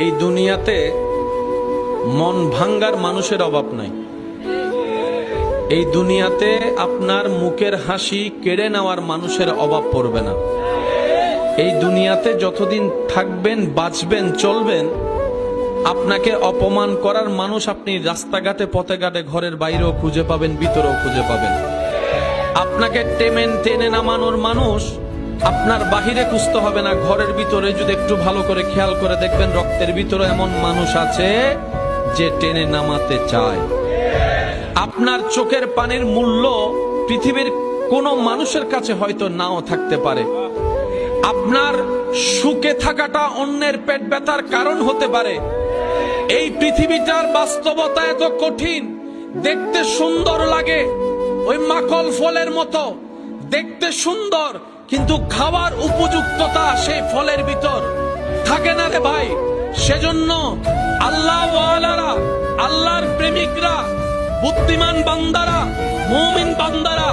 এই দুনিয়াতে মন ভাঙ্গার মানুষের অভাব নাই। এই দুনিয়াতে আপনার মুখের হাসি কেড়ে নেওয়ার মানুষের অভাব পড়বে না। এই দুনিয়াতে যতদিন থাকবেন, বাঁচবেন, চলবেন, আপনাকে অপমান করার মানুষ আপনি রাস্তাঘাটে, পথে ঘাটে, ঘরের বাইরেও খুঁজে পাবেন, ভিতরেও খুঁজে পাবেন। আপনাকে টেনে নামানোর মানুষ আপনার বাহিরে খুঁজতে হবে না, ঘরের ভিতরে যদি একটু ভালো করে খেয়াল করে দেখবেন, রক্তের ভিতরে এমন মানুষ আছে যে টেনে নামাতে চায়। আপনার চোখের পানির মূল্য পৃথিবীর কোন মানুষের কাছে হয়তো নাও থাকতে পারে। আপনার সুখে থাকাটা অন্যের পেট ব্যথার কারণ হতে পারে। এই পৃথিবীটার বাস্তবতা এত কঠিন, দেখতে সুন্দর লাগে, ওই মাখন ফলের মতো দেখতে সুন্দর, কিন্তু খাওয়ার উপযুক্ততা সেই ফলের ভিতর থাকে না রে ভাই। সেজন্য আল্লাহ ওয়ালারা, আল্লাহর প্রেমিকরা, বুদ্ধিমান বান্দারা, মুমিন বান্দারা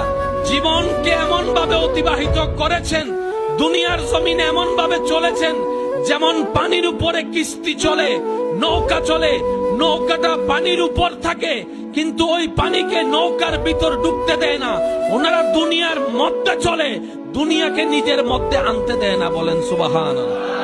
জীবনকে এমন ভাবে অতিবাহিত করেছেন, দুনিয়ার জমিনে এমন ভাবে চলেছেন যেমন পানির উপরে কিস্তি চলে, নৌকা চলে, নৌকাটা পানির উপর থাকে কিন্তু ওই পানিকে নৌকার ভিতর ঢুকতে দেয় না। ওনারা দুনিয়ার মধ্যে চলে, দুনিয়াকে নিজের মধ্যে আনতে দেয় না। বলেন সুবহানাল্লাহ।